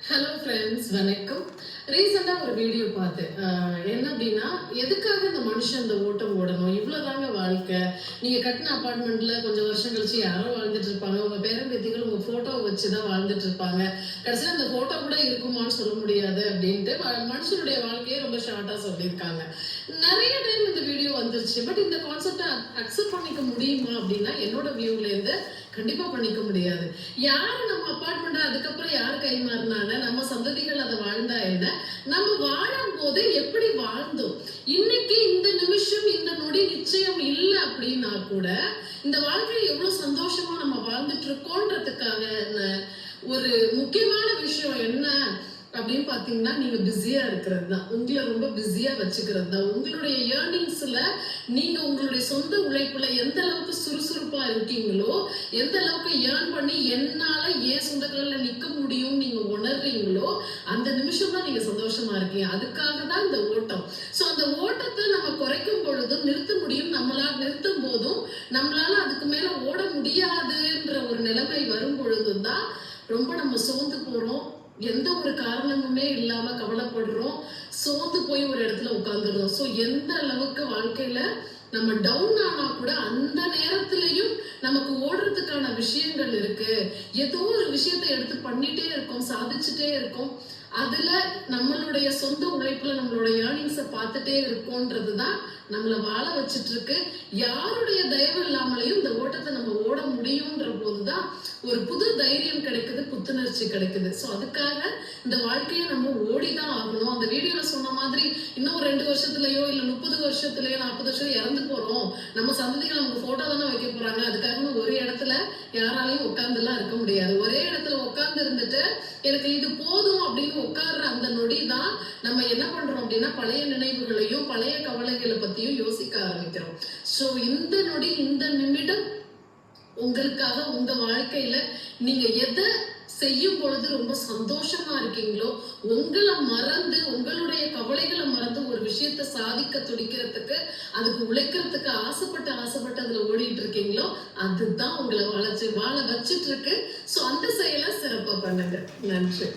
Hello friends, வணக்கம். ரீசெண்டாக ஒரு வீடியோ பார்த்தேன். என்ன அப்படின்னா, எதுக்காக இந்த மனுஷன் இந்த ஓட்டம் ஓடணும், இவ்வளோதாங்க வாழ்க்கை. நீங்கள் கட்டின அப்பார்ட்மெண்ட்டில் கொஞ்சம் வருஷம் கழிச்சு யாரோ வாழ்ந்துட்டு இருப்பாங்க. உங்கள் பேரன் பேத்திகள் உங்கள் ஃபோட்டோவை வச்சு தான் வாழ்ந்துட்டு இருப்பாங்க. கடைசியில் அந்த ஃபோட்டோ கூட இருக்குமான்னு சொல்ல முடியாது அப்படின்ட்டு மனுஷனுடைய வாழ்க்கையை ரொம்ப ஷார்ட்டாக சொல்லியிருக்காங்க. நிறைய டைம் இந்த வீடியோ வந்துருச்சு. பட் இந்த கான்செப்டை அக்செப்ட் பண்ணிக்க முடியுமா அப்படின்னா, என்னோட வியூலேருந்து கண்டிப்பா பண்ணிக்க முடியாது. யாரு நம்ம அப்பார்ட்மெண்ட் அதுக்கப்புறம் யார் கை மாறினாங்க, நம்ம சந்ததிகள் அதை வாழ்ந்தா என்ன, நம்ம வாழும் போது எப்படி வாழ்ந்தோம், இன்னைக்கு இந்த நிமிஷம் இந்த நொடி நிச்சயம் இல்லை அப்படின்னா கூட இந்த வாழ்க்கையை எவ்வளவு சந்தோஷமா நம்ம வாழ்ந்துட்டு இருக்கோன்றதுக்காக ஒரு முக்கியமான விஷயம் என்ன அப்படின்னு பாத்தீங்கன்னா, நீங்க பிஸியா இருக்கிறது தான். உங்களை ரொம்ப பிஸியா வச்சுக்கிறது தான். உங்களுடைய ஏர்னிங்ஸ்ல நீங்க உங்களுடைய சொந்த உழைப்புல எந்த அளவுக்கு சுறுசுறுப்பா இருக்கீங்களோ, எந்த அளவுக்கு ஏர்ன் பண்ணி என்னால ஏன் சொந்த கால நிக்க முடியும் நீங்க உணர்றீங்களோ, அந்த நிமிஷம் தான் நீங்க சந்தோஷமா இருக்கீங்க. அதுக்காக தான் இந்த ஓட்டம். சோ அந்த ஓட்டத்தை நம்ம குறைக்கும் பொழுதும் நிறுத்த முடியும். நம்மளால நிறுத்தும் போதும் நம்மளால அதுக்கு மேல ஓட முடியாதுன்ற ஒரு நிலைமை வரும் பொழுதும் தான் ரொம்ப நம்ம சோர்ந்து போறோம். எந்த ஒரு காரணமுமே இல்லாம கவலைப்படுறோம், சோர்ந்து போய் ஒரு இடத்துல உட்கார்ந்துடுறோம். சோ எந்த அளவுக்கு வாழ்க்கையில நம்ம டவுன் ஆனா கூட அந்த நேரத்திலையும் நமக்கு ஓடுறதுக்கான விஷயங்கள் இருக்கு. ஏதோ ஒரு விஷயத்தை எடுத்து பண்ணிட்டே இருக்கோம், சாதிச்சுட்டே இருக்கோம். அதுல நம்மளுடைய சொந்த உழைப்புல நம்மளுடைய ஏர்னிங்ஸை பார்த்துட்டே இருக்கோன்றதுதான் நம்மளை வாழ வச்சுட்டு இருக்கு. யாருடைய தயவு இல்லாமலையும் இந்த ஓட்டத்தை நம்ம ஓட முடியும்ன்ற போதுதான் ஒரு புது தைரியம் கிடைக்குது, புத்துணர்ச்சி கிடைக்குது. சோ அதுக்காக இந்த வாழ்க்கையை நம்ம ஓடிதான் ஆகணும். அந்த வீடியோல சொன்ன மாதிரி இன்னும் 2 வருஷத்துலயோ இல்ல 30 வருஷத்துலயோ 40 வருஷம் இறந்து போறோம், நம்ம சந்ததிகள் நமக்கு போட்டோ தானே வைக்க போறாங்க. அதுக்காக ஒரு இடத்துல யாராலையும் உட்கார்ந்து எல்லாம் இருக்க முடியாது. ஒரே இடத்துல உட்கார்ந்து இருந்துட்டு எனக்கு இது போதும் அப்படின்னு உட்கார்ற அந்த நொடி தான் நம்ம என்ன பண்றோம் அப்படின்னா, பழைய நினைவுகளையும் பழைய கவலைகளை பத்தியும் யோசிக்க ஆரம்பிக்கிறோம். சோ இந்த நொடி இந்த நிமிடம் உங்களுக்காக உங்க வாழ்க்கையில நீங்க எதை செய்யும் பொழுது ரொம்ப சந்தோஷமா இருக்கீங்களோ, உங்களை மறந்து உங்களுடைய கவலைகளை மறந்து ஒரு விஷயத்த சாதிக்க துடிக்கிறதுக்கு, அதுக்கு உழைக்கிறதுக்கு ஆசைப்பட்டு அதுல ஓடிட்டு இருக்கீங்களோ, அதுதான் உங்களை வாழ வச்சிட்டு இருக்கு. சோ அந்த செயலை சிறப்பா பண்ணுங்க. நன்றி.